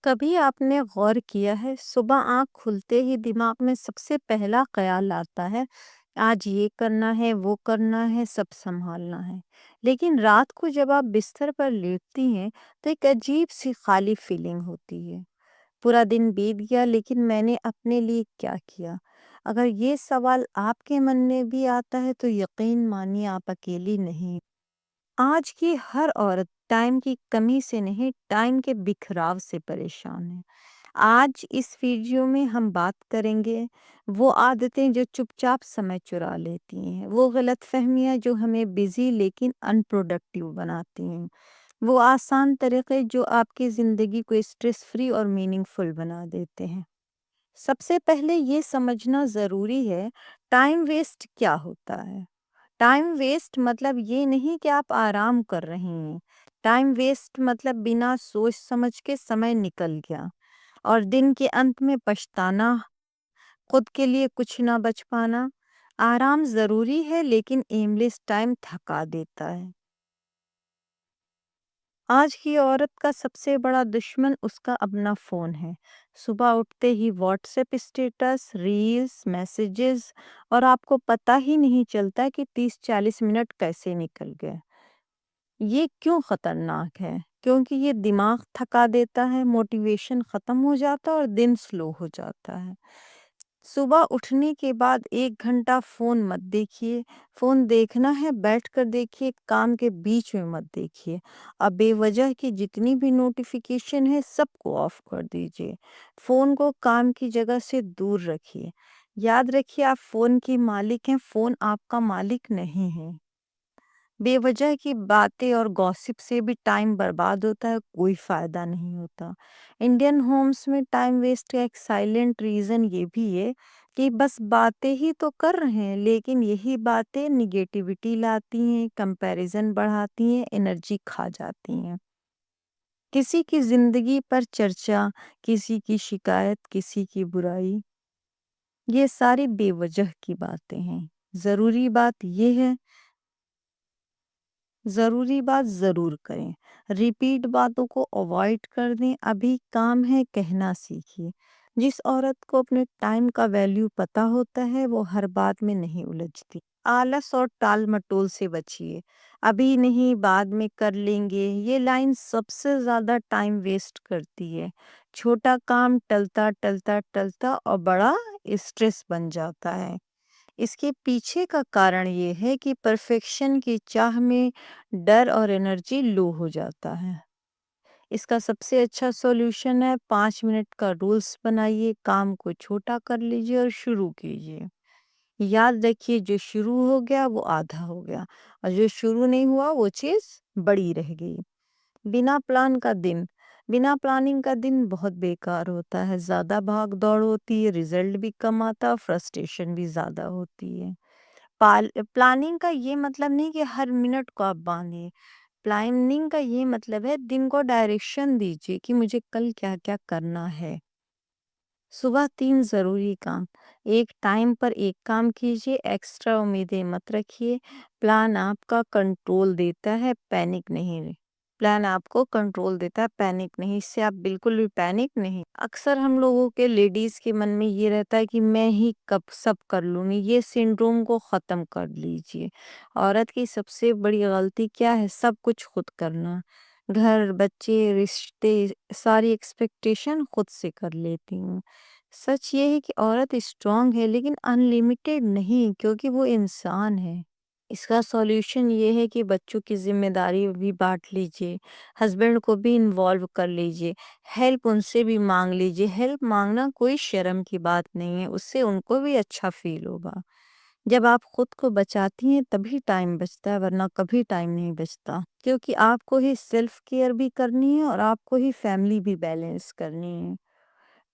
کبھی آپ نے غور کیا ہے صبح آنکھ کھلتے ہی دماغ میں سب سے پہلا خیال آتا ہے آج یہ کرنا ہے وہ کرنا ہے سب سنبھالنا ہے، لیکن رات کو جب آپ بستر پر لیٹتی ہیں تو ایک عجیب سی خالی فیلنگ ہوتی ہے۔ پورا دن بیت گیا لیکن میں نے اپنے لیے کیا کیا؟ اگر یہ سوال آپ کے من میں بھی آتا ہے تو یقین مانیے آپ اکیلی نہیں۔ آج کی ہر عورت ٹائم کی کمی سے نہیں، ٹائم کے بکھراو سے پریشان ہے۔ آج اس ویڈیو میں ہم بات کریں گے وہ عادتیں جو چپ چاپ سمے چرا لیتی ہیں، وہ غلط فہمیاں جو ہمیں بزی لیکن ان پروڈکٹیو بناتی ہیں، وہ آسان طریقے جو آپ کی زندگی کو اسٹریس فری اور میننگ فل بنا دیتے ہیں۔ سب سے پہلے یہ سمجھنا ضروری ہے ٹائم ویسٹ کیا ہوتا ہے۔ ٹائم ویسٹ مطلب یہ نہیں کہ آپ آرام کر رہے ہیں۔ ٹائم ویسٹ مطلب بنا سوچ سمجھ کے سمے نکل گیا اور دن کے انت میں پچھتانا، خود کے لیے کچھ نہ بچ پانا۔ آرام ضروری ہے لیکن ایم لیس ٹائم تھکا دیتا ہے۔ آج کی عورت کا سب سے بڑا دشمن اس کا اپنا فون ہے۔ صبح اٹھتے ہی WhatsApp status, reels, messages, اور آپ کو پتہ ہی نہیں چلتا کہ 30-40 منٹ کیسے نکل گئے۔ یہ کیوں خطرناک ہے؟ کیونکہ یہ دماغ تھکا دیتا ہے، موٹیویشن ختم ہو جاتا ہے اور دن سلو ہو جاتا ہے۔ صبح اٹھنے کے بعد 1 گھنٹہ فون مت دیکھیے۔ فون دیکھنا ہے بیٹھ کر دیکھیے، کام کے بیچ میں مت دیکھیے۔ اب بے وجہ کی جتنی بھی نوٹیفیکیشن ہے سب کو آف کر دیجیے۔ فون کو کام کی جگہ سے دور رکھیے۔ یاد رکھیے آپ فون کی مالک ہیں، فون آپ کا مالک نہیں ہے۔ بے وجہ کی باتیں اور گوسپ سے بھی ٹائم برباد ہوتا ہے، کوئی فائدہ نہیں ہوتا۔ انڈین ہومز میں ٹائم ویسٹ کا ایک سائلنٹ ریزن یہ بھی ہے کہ بس باتیں ہی تو کر رہے ہیں، لیکن یہی باتیں نگیٹیوٹی لاتی ہیں، کمپیریزن بڑھاتی ہیں، انرجی کھا جاتی ہیں۔ کسی کی زندگی پر چرچا، کسی کی شکایت، کسی کی برائی، یہ ساری بے وجہ کی باتیں ہیں۔ ضروری بات یہ ہے، ضروری بات ضرور کریں، ریپیٹ باتوں کو اوائڈ کر دیں۔ ابھی کام ہے کہنا سیکھیے۔ جس عورت کو اپنے ٹائم کا ویلیو پتہ ہوتا ہے وہ ہر بات میں نہیں الجھتی۔ آلس اور ٹال مٹول سے بچیے۔ ابھی نہیں بعد میں کر لیں گے، یہ لائن سب سے زیادہ ٹائم ویسٹ کرتی ہے۔ چھوٹا کام ٹلتا ٹلتا ٹلتا اور بڑا اسٹریس بن جاتا ہے۔ اس کے پیچھے کا کارن یہ ہے کہ پرفیکشن کی چاہ میں ڈر اور انرجی لو ہو جاتا ہے۔ اس کا سب سے اچھا سولوشن ہے 5 منٹ کا رولز بنائیے، کام کو چھوٹا کر لیجیے اور شروع کیجیے۔ یاد رکھیے جو شروع ہو گیا وہ آدھا ہو گیا، اور جو شروع نہیں ہوا وہ چیز بڑی رہ گئی۔ بنا پلان کا دن، بنا پلاننگ کا دن بہت بیکار ہوتا ہے۔ زیادہ بھاگ دوڑ ہوتی ہے، ریزلٹ بھی کم آتا، فرسٹریشن بھی زیادہ ہوتی ہے۔ پلاننگ کا یہ مطلب نہیں کہ ہر منٹ کو آپ باندھیں۔ پلاننگ کا یہ مطلب ہے دن کو ڈائریکشن دیجیے کہ مجھے کل کیا کیا کرنا ہے۔ صبح 3 ضروری کام، ایک ٹائم پر ایک کام کیجیے، ایکسٹرا امیدیں مت رکھیے۔ پلان آپ کا کنٹرول دیتا ہے، پینک نہیں۔ پلان آپ کو کنٹرول دیتا ہے، پینک نہیں۔ اس سے آپ بالکل بھی پینک نہیں۔ اکثر ہم لوگوں کے لیڈیز کے من میں یہ رہتا ہے کہ میں ہی کب سب کر لوں گی، یہ سنڈروم کو ختم کر لیجیے۔ عورت کی سب سے بڑی غلطی کیا ہے؟ سب کچھ خود کرنا۔ گھر، بچے، رشتے، ساری ایکسپیکٹیشن خود سے کر لیتی ہوں۔ سچ یہ ہے کہ عورت اسٹرانگ ہے لیکن انلیمیٹڈ نہیں، کیونکہ وہ انسان ہے۔ اس کا سولوشن یہ ہے کہ بچوں کی ذمہ داری بھی بانٹ لیجئے، ہسبینڈ کو بھی انوالو کر لیجئے، ہیلپ ان سے بھی مانگ لیجئے۔ ہیلپ مانگنا کوئی شرم کی بات نہیں ہے، اس سے ان کو بھی اچھا فیل ہوگا۔ جب آپ خود کو بچاتی ہیں تبھی ٹائم بچتا ہے، ورنہ کبھی ٹائم نہیں بچتا، کیونکہ آپ کو ہی سیلف کیئر بھی کرنی ہے اور آپ کو ہی فیملی بھی بیلنس کرنی ہے۔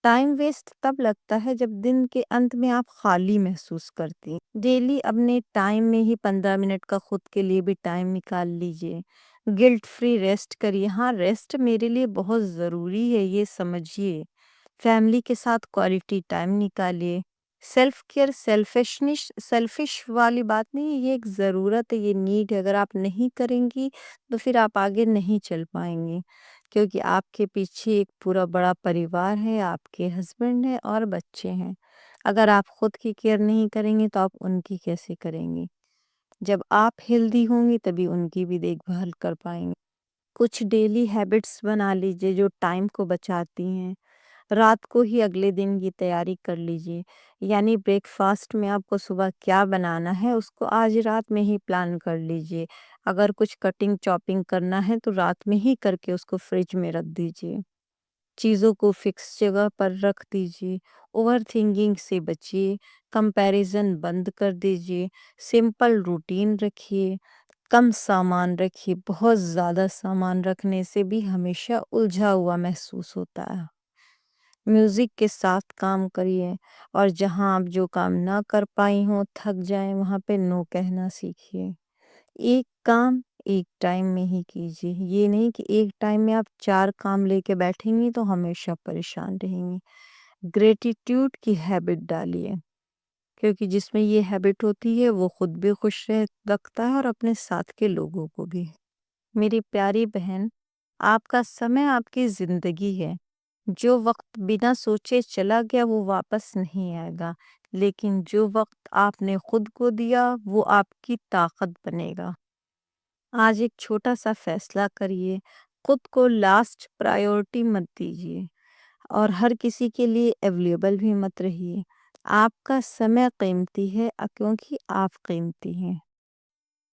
ٹائم ویسٹ تب لگتا ہے جب دن کے انت میں آپ خالی محسوس کرتی ہیں۔ ڈیلی اپنے ٹائم میں ہی 15 منٹ کا خود کے لیے بھی ٹائم نکال لیجئے۔ گلٹ فری ریسٹ کریے۔ ہاں، ریسٹ میرے لیے بہت ضروری ہے، یہ سمجھیے۔ فیملی کے ساتھ کوالٹی ٹائم نکالیے۔ سیلف کیئر سیلفش والی بات نہیں ہے، یہ ایک ضرورت ہے، یہ نیڈ ہے۔ اگر آپ نہیں کریں گی تو پھر آپ آگے نہیں چل پائیں گے۔ کیونکہ آپ کے پیچھے ایک پورا بڑا پریوار ہے، آپ کے ہسبینڈ ہے اور بچے ہیں۔ اگر آپ خود کی کیئر نہیں کریں گے تو آپ ان کی کیسے کریں گی؟ جب آپ ہیلدی ہوں گی تبھی ان کی بھی دیکھ بھال کر پائیں گے۔ کچھ ڈیلی ہیبٹس بنا لیجئے جو ٹائم کو بچاتی ہیں۔ رات کو ہی اگلے دن کی تیاری کر لیجئے، یعنی بریک فاسٹ میں آپ کو صبح کیا بنانا ہے اس کو آج رات میں ہی پلان کر لیجئے۔ اگر کچھ کٹنگ چاپنگ کرنا ہے تو رات میں ہی کر کے اس کو فریج میں رکھ دیجئے۔ چیزوں کو فکس جگہ پر رکھ دیجئے۔ اوور تھنکنگ سے بچیے، کمپیریزن بند کر دیجئے، سمپل روٹین رکھیے، کم سامان رکھیے۔ بہت زیادہ سامان رکھنے سے بھی ہمیشہ الجھا ہوا محسوس ہوتا ہے۔ میوزک کے ساتھ کام کریے، اور جہاں آپ جو کام نہ کر پائی ہوں، تھک جائیں، وہاں پہ نو کہنا سیکھیے۔ ایک کام ایک ٹائم میں ہی کیجیے، یہ نہیں کہ ایک ٹائم میں آپ 4 کام لے کے بیٹھیں گی تو ہمیشہ پریشان رہیں گی۔ گریٹیٹیوڈ کی ہیبٹ ڈالیے، کیونکہ جس میں یہ ہیبٹ ہوتی ہے وہ خود بھی خوش رکھتا ہے اور اپنے ساتھ کے لوگوں کو بھی۔ میری پیاری بہن، آپ کا سمے آپ کی زندگی ہے۔ جو وقت بنا سوچے چلا گیا وہ واپس نہیں آئے گا، لیکن جو وقت آپ نے خود کو دیا وہ آپ کی طاقت بنے گا۔ آج ایک چھوٹا سا فیصلہ کریے، خود کو لاسٹ پرائیورٹی مت دیجیے، اور ہر کسی کے لیے اویلیبل بھی مت رہیے۔ آپ کا سمے قیمتی ہے کیونکہ آپ قیمتی ہیں۔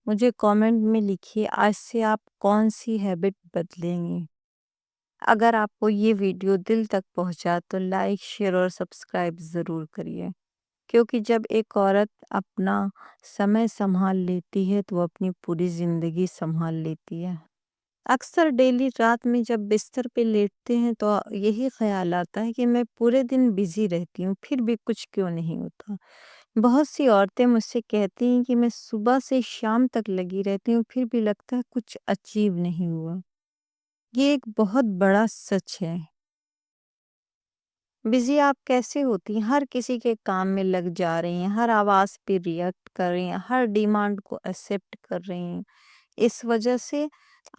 مجھے کامنٹ میں لکھیے آج سے آپ کون سی ہیبٹ بدلیں گے۔ اگر آپ کو یہ ویڈیو دل تک پہنچا تو لائک، شیئر اور سبسکرائب ضرور کریے، کیونکہ جب ایک عورت اپنا سمے سنبھال لیتی ہے تو وہ اپنی پوری زندگی سنبھال لیتی ہے۔ اکثر ڈیلی رات میں جب بستر پہ لیٹتے ہیں تو یہی خیال آتا ہے کہ میں پورے دن بزی رہتی ہوں، پھر بھی کچھ کیوں نہیں ہوتا۔ بہت سی عورتیں مجھ سے کہتی ہیں کہ میں صبح سے شام تک لگی رہتی ہوں، پھر بھی لگتا ہے کچھ اچیو نہیں ہوا۔ یہ ایک بہت بڑا سچ ہے۔ بزی آپ کیسے ہوتی ہیں؟ ہر کسی کے کام میں لگ جا رہی ہیں، ہر آواز پہ ریئیکٹ کر رہی ہیں، ہر ڈیمانڈ کو ایکسیپٹ کر رہی ہیں۔ اس وجہ سے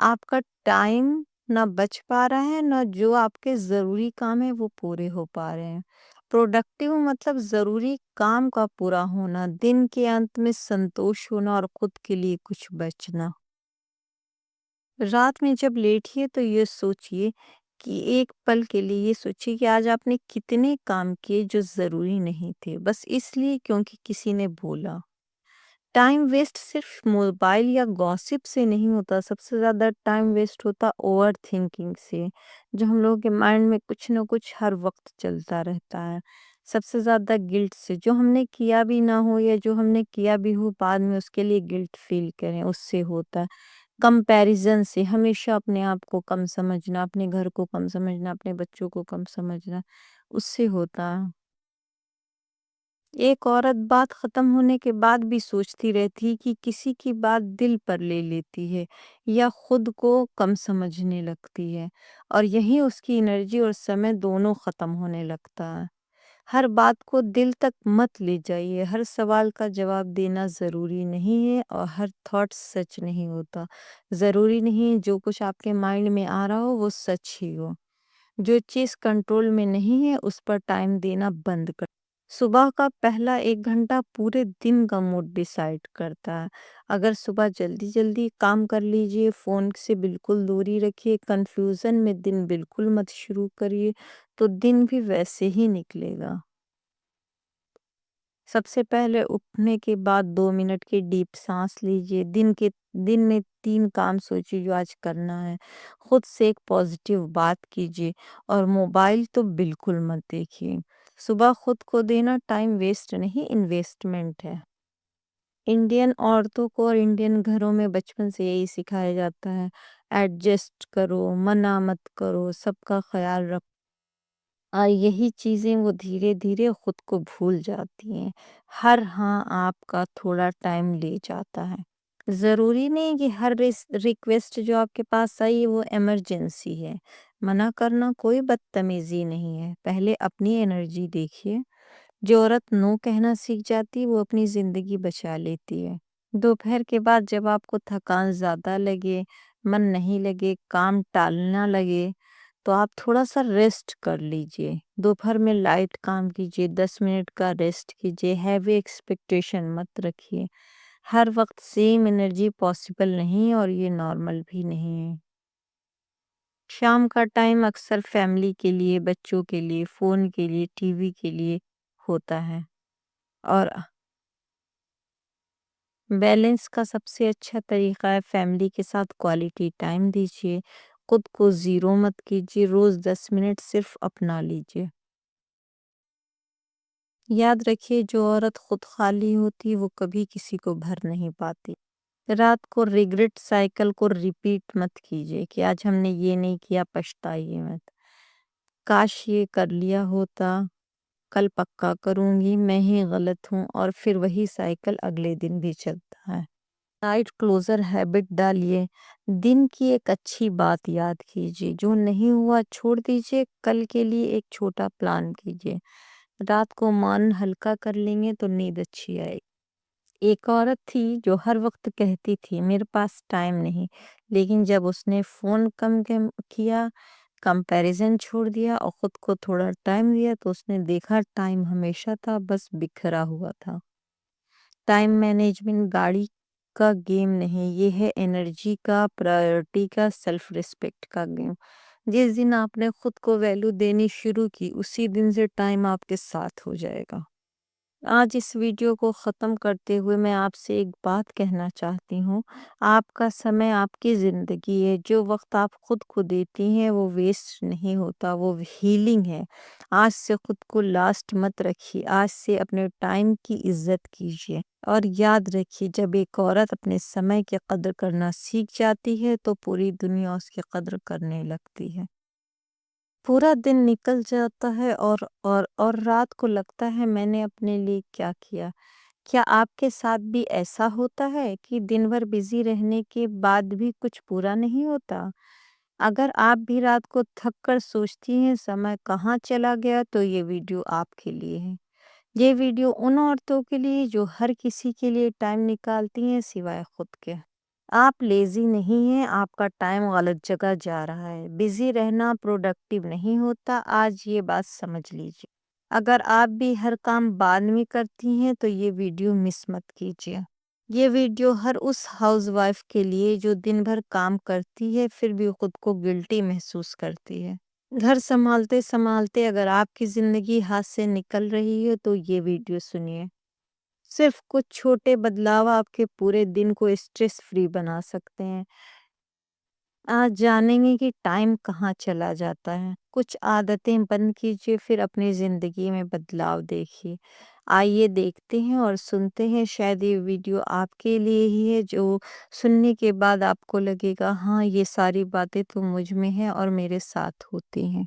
آپ کا ٹائم نہ بچ پا رہا ہے، نہ جو آپ کے ضروری کام ہیں وہ پورے ہو پا رہے ہیں۔ پروڈکٹیو مطلب ضروری کام کا پورا ہونا، دن کے انت میں سنتوش ہونا اور خود کے لیے کچھ بچنا۔ رات میں جب لیٹیے تو یہ سوچئے کہ ایک پل کے لیے یہ سوچئے کہ آج آپ نے کتنے کام کیے جو ضروری نہیں تھے، بس اس لیے کیونکہ کسی نے بولا۔ ٹائم ویسٹ صرف موبائل یا گوسپ سے نہیں ہوتا، سب سے زیادہ ٹائم ویسٹ ہوتا اوور تھنکنگ سے، جو ہم لوگوں کے مائنڈ میں کچھ نہ کچھ ہر وقت چلتا رہتا ہے۔ سب سے زیادہ گلٹ سے، جو ہم نے کیا بھی نہ ہو یا جو ہم نے کیا بھی ہو بعد میں اس کے لیے گلٹ فیل کریں، اس سے ہوتا ہے۔ کمپیریزن سے، ہمیشہ اپنے آپ کو کم سمجھنا، اپنے گھر کو کم سمجھنا، اپنے بچوں کو کم سمجھنا، اس سے ہوتا ہے۔ ایک عورت بات ختم ہونے کے بعد بھی سوچتی رہتی کہ کسی کی بات دل پر لے لیتی ہے یا خود کو کم سمجھنے لگتی ہے، اور یہی اس کی انرجی اور سمے دونوں ختم ہونے لگتا ہے۔ ہر بات کو دل تک مت لے جائیے، ہر سوال کا جواب دینا ضروری نہیں ہے، اور ہر تھاٹ سچ نہیں ہوتا۔ ضروری نہیں جو کچھ آپ کے مائنڈ میں آ رہا ہو وہ سچ ہی ہو۔ جو چیز کنٹرول میں نہیں ہے اس پر ٹائم دینا بند کر۔ صبح کا پہلا 1 گھنٹہ پورے دن کا موڈ ڈیسائیڈ کرتا ہے۔ اگر صبح جلدی جلدی کام کر لیجئے، فون سے بالکل دوری رکھیے، کنفیوژن میں دن بالکل مت شروع کریے، تو دن بھی ویسے ہی نکلے گا۔ سب سے پہلے اٹھنے کے بعد 2 منٹ کی ڈیپ سانس لیجئے، دن میں 3 کام سوچیے جو آج کرنا ہے، خود سے ایک پازیٹیو بات کیجئے، اور موبائل تو بالکل مت دیکھیے۔ صبح خود کو دینا ٹائم ویسٹ نہیں، انویسٹمنٹ ہے۔ انڈین عورتوں کو اور انڈین گھروں میں بچپن سے یہی سکھایا جاتا ہے، ایڈجسٹ کرو، منع مت کرو، سب کا خیال رکھو، اور یہی چیزیں وہ دھیرے دھیرے خود کو بھول جاتی ہیں۔ ہر ہاں آپ کا تھوڑا ٹائم لے جاتا ہے۔ ضروری نہیں کہ ہر ریکویسٹ جو آپ کے پاس آئی وہ ایمرجنسی ہے۔ منع کرنا کوئی بدتمیزی نہیں ہے، پہلے اپنی انرجی دیکھیے۔ جو عورت نو کہنا سیکھ جاتی وہ اپنی زندگی بچا لیتی ہے۔ دوپہر کے بعد جب آپ کو تھکان زیادہ لگے، من نہیں لگے، کام ٹالنا لگے تو آپ تھوڑا سا ریسٹ کر لیجئے۔ دوپہر میں لائٹ کام کیجئے، 10 منٹ کا ریسٹ کیجئے، ہیوی ایکسپیکٹیشن مت رکھیے۔ ہر وقت سیم انرجی پاسبل نہیں اور یہ نارمل بھی نہیں ہے۔ شام کا ٹائم اکثر فیملی کے لیے، بچوں کے لیے، فون کے لیے، ٹی وی کے لیے ہوتا ہے، اور بیلنس کا سب سے اچھا طریقہ ہے فیملی کے ساتھ کوالٹی ٹائم دیجیے، خود کو زیرو مت کیجیے، روز 10 منٹ صرف اپنا لیجیے۔ یاد رکھیے جو عورت خود خالی ہوتی وہ کبھی کسی کو بھر نہیں پاتی۔ رات کو ریگریٹ سائیکل کو ریپیٹ مت کیجیے کہ آج ہم نے یہ نہیں کیا، پچھتائیے مت، کاش یہ کر لیا ہوتا، کل پکا کروں گی، میں ہی غلط ہوں، اور پھر وہی سائیکل اگلے دن بھی چلتا ہے۔ نائٹ کلوزر ہیبٹ ڈالیے، دن کی ایک اچھی بات یاد کیجیے، جو نہیں ہوا چھوڑ دیجیے، کل کے لیے ایک چھوٹا پلان کیجیے۔ رات کو من ہلکا کر لیں گے تو نیند اچھی آئے گی۔ ایک عورت تھی جو ہر وقت کہتی تھی میرے پاس ٹائم نہیں، لیکن جب اس نے فون کم کیا، کمپیریزن چھوڑ دیا اور خود کو تھوڑا ٹائم دیا تو اس نے دیکھا ٹائم ہمیشہ تھا، بس بکھرا ہوا تھا۔ ٹائم مینجمنٹ گاڑی کا گیم نہیں، یہ ہے انرجی کا، پرائیورٹی کا، سیلف ریسپیکٹ کا گیم۔ جس دن آپ نے خود کو ویلیو دینی شروع کی، اسی دن سے ٹائم آپ کے ساتھ ہو جائے گا۔ آج اس ویڈیو کو ختم کرتے ہوئے میں آپ سے ایک بات کہنا چاہتی ہوں، آپ کا سمے آپ کی زندگی ہے، جو وقت آپ خود کو دیتی ہیں وہ ویسٹ نہیں ہوتا، وہ ہیلنگ ہے۔ آج سے خود کو لاسٹ مت رکھیے، آج سے اپنے ٹائم کی عزت کیجیے، اور یاد رکھیے جب ایک عورت اپنے سمے کی قدر کرنا سیکھ جاتی ہے تو پوری دنیا اس کی قدر کرنے لگتی ہے۔ پورا دن نکل جاتا ہے اور رات کو لگتا ہے میں نے اپنے لیے کیا کیا۔ کیا آپ کے ساتھ بھی ایسا ہوتا ہے کہ دن بھر بزی رہنے کے بعد بھی کچھ پورا نہیں ہوتا؟ اگر آپ بھی رات کو تھک کر سوچتی ہیں سمے کہاں چلا گیا، تو یہ ویڈیو آپ کے لیے ہے۔ یہ ویڈیو ان عورتوں کے لیے جو ہر کسی کے لیے ٹائم نکالتی ہیں سوائے خود کے۔ آپ لیزی نہیں ہیں، آپ کا ٹائم غلط جگہ جا رہا ہے۔ بزی رہنا پروڈکٹیو نہیں ہوتا، آج یہ بات سمجھ لیجیے۔ اگر آپ بھی ہر کام بعد میں کرتی ہیں تو یہ ویڈیو مس مت کیجیے۔ یہ ویڈیو ہر اس ہاؤس وائف کے لیے جو دن بھر کام کرتی ہے پھر بھی خود کو گلٹی محسوس کرتی ہے۔ گھر سنبھالتے سنبھالتے اگر آپ کی زندگی ہاتھ سے نکل رہی ہے تو یہ ویڈیو سنیے۔ صرف کچھ چھوٹے بدلاؤ آپ کے پورے دن کو اسٹریس فری بنا سکتے ہیں۔ آج جانیں گے کہ ٹائم کہاں چلا جاتا ہے۔ کچھ عادتیں بند کیجیے، پھر اپنی زندگی میں بدلاؤ دیکھیے۔ آئیے دیکھتے ہیں اور سنتے ہیں، شاید یہ ویڈیو آپ کے لیے ہی ہے، جو سننے کے بعد آپ کو لگے گا ہاں یہ ساری باتیں تو مجھ میں ہیں اور میرے ساتھ ہوتی ہیں۔